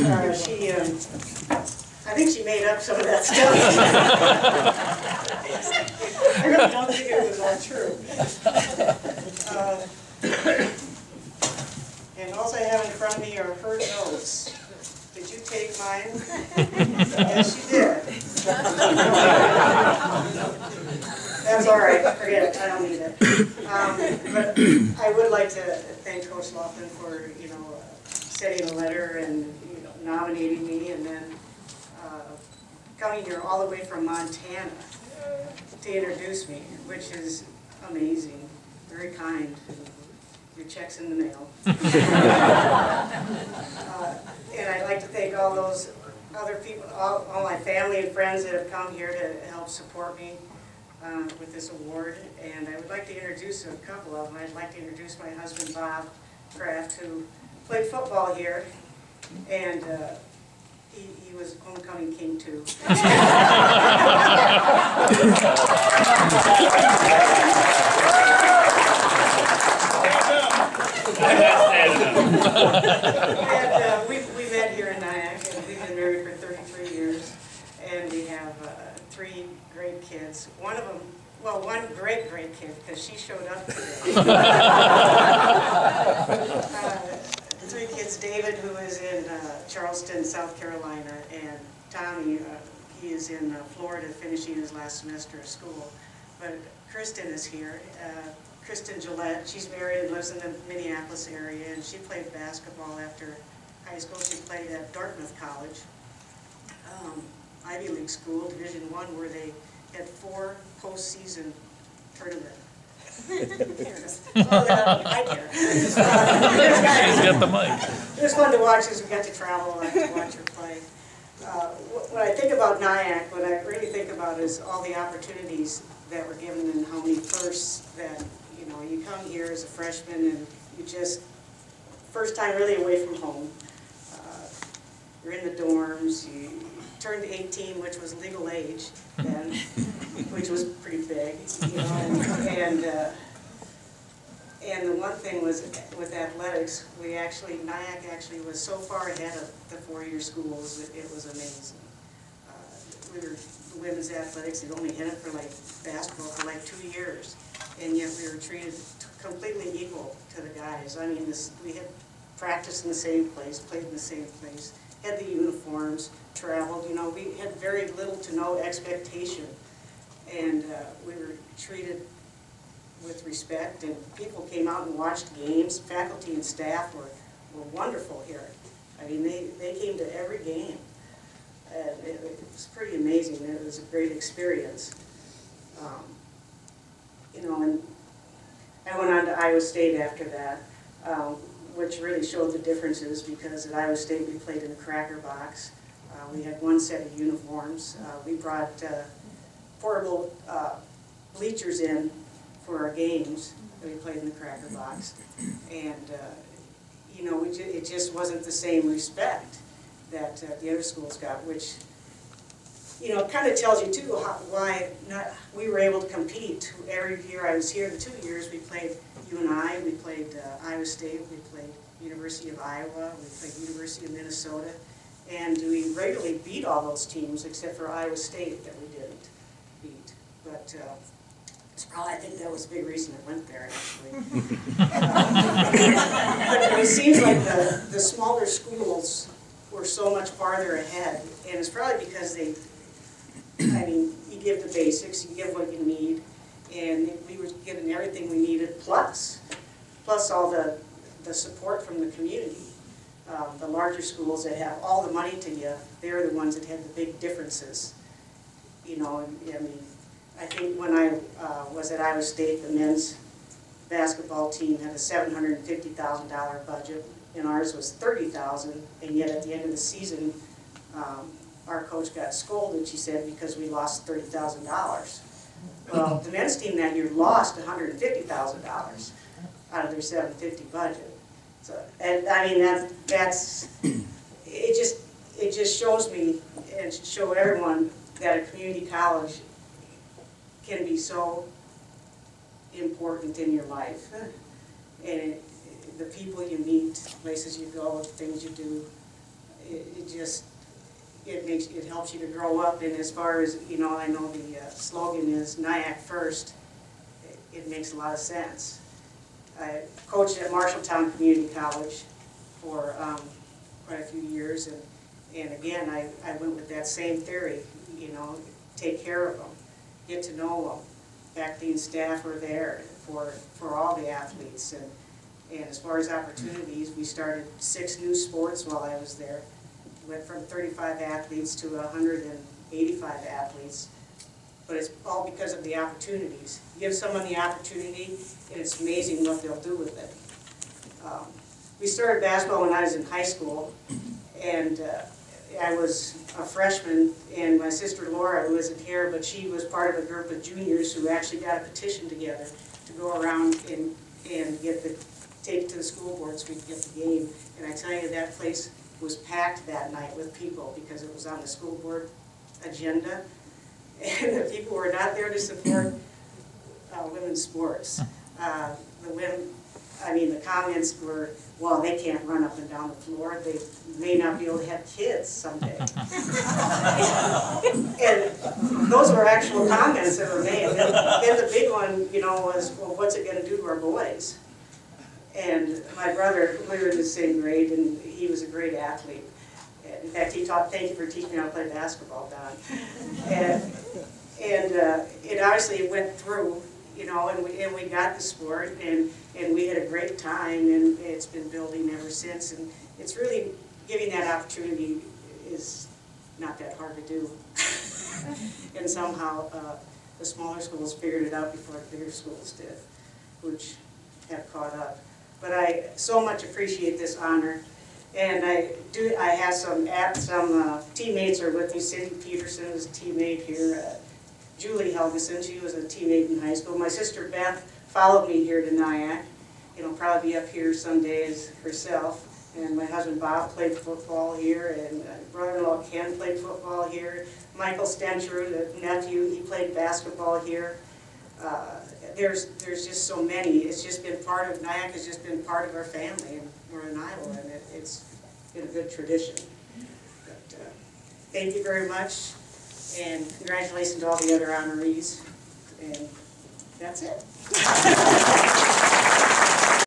I think she made up some of that stuff. I really don't think it was all true. And all I have in front of me are her notes. Did you take mine? Yes, you did. That's all right. Forget it. I don't need it. But I would like to thank Coach Laughlin for, sending a letter and nominating me, and then coming here all the way from Montana to introduce me, which is amazing. Very kind. Your check's in the mail. And I'd like to thank all those other people, all my family and friends that have come here to help support me with this award. And I would like to introduce a couple of them. I'd like to introduce my husband, Bob Kraft, who played football here, and he was homecoming king too. And we met here in NIACC, and we've been married for 33 years, and we have 3 great kids. One of them, well, one great kid, because she showed up today. 3 kids, David, who is in Charleston, South Carolina, and Tommy, he is in Florida finishing his last semester of school. But Kristen is here. Kristen Gillette, she's married and lives in the Minneapolis area, and she played basketball after high school. She played at Dartmouth College, Ivy League school, Division I, where they had 4 postseason tournaments. Oh, I care. He's got the mic. It was fun to watch as we got to travel and to watch her play. When I think about NIACC, what I really think about is all the opportunities that were given and how many firsts that, you come here as a freshman and you just, first time really away from home. You're in the dorms, you turned 18, which was legal age then, which was pretty big, and the one thing was with athletics, NIACC actually was so far ahead of the 4-year schools, it was amazing. We were women's athletics, they'd only had it for basketball for 2 years, and yet we were treated completely equal to the guys. I mean, we had practiced in the same place, played in the same place, had the uniforms, traveled, we had very little to no expectation, and we were treated with respect, and people came out and watched games. Faculty and staff were wonderful here. I mean, they came to every game. And it was pretty amazing. It was a great experience. And I went on to Iowa State after that, which really showed the differences, because at Iowa State we played in the Cracker Box. We had 1 set of uniforms. We brought portable bleachers in for our games, and we played in the Cracker Box. And it just wasn't the same respect that the other schools got, which it kind of tells you too why we were able to compete. Every year I was here, the 2 years we played UNI, we played Iowa State, we played University of Iowa, we played University of Minnesota, and we regularly beat all those teams except for Iowa State that we didn't beat. But I think that was a big reason I went there, actually. But it seems like the smaller schools were so much farther ahead, and it's probably because you give the basics, you give what you need, and we were given everything we needed, plus all the support from the community. The larger schools that have all the money to give, they're the ones that had the big differences. I think when I was at Iowa State, the men's basketball team had a $750,000 budget, and ours was $30,000, and yet at the end of the season, our coach got scolded, she said, because we lost $30,000. Well, the men's team that year lost $150,000 out of their $750 budget. So, and I mean, it just shows me and should show everyone that a community college can be so important in your life, and the people you meet, places you go, things you do, it helps you to grow up. And as far as, you know, I know the slogan is NIACC first. It makes a lot of sense. I coached at Marshalltown Community College for quite a few years, and again, I went with that same theory, you know, take care of them, get to know them. Faculty and staff were there for all the athletes, and as far as opportunities, we started 6 new sports while I was there. Went from 35 athletes to 185 athletes, but it's all because of the opportunities. Give someone the opportunity, and it's amazing what they'll do with it. We started basketball when I was in high school, and I was a freshman, and my sister Laura, who isn't here, but she was part of a group of juniors who actually got a petition together to go around and take it to the school board so we could get the game. And I tell you, that place was packed that night with people because it was on the school board agenda, and the people were not there to support women's sports. The comments were, well, they can't run up and down the floor. They may not be able to have kids someday. And those were actual comments that were made. Then the big one, you know, was, well, what's it going to do to our boys? And my brother, we were in the same grade, and he was a great athlete. In fact, he taught, thank you for teaching me how to play basketball, Don. And it obviously went through, you know, and we got the sport, and we had a great time, and it's been building ever since. And it's really, giving that opportunity is not that hard to do. And somehow the smaller schools figured it out before the bigger schools did, which have caught up. But I so much appreciate this honor, and I have some teammates are with me. Cindy Peterson is a teammate here. Julie Helgeson, she was a teammate in high school. My sister Beth followed me here to NIACC. It'll probably be up here some days herself. And my husband Bob played football here, and brother-in-law Ken played football here. Michael Stencher, the nephew, he played basketball here. There's just so many. It's just been part of, NIACC has just been part of our family, and we're in Iowa, and it's been a good tradition. But, thank you very much, and congratulations to all the other honorees, and that's it.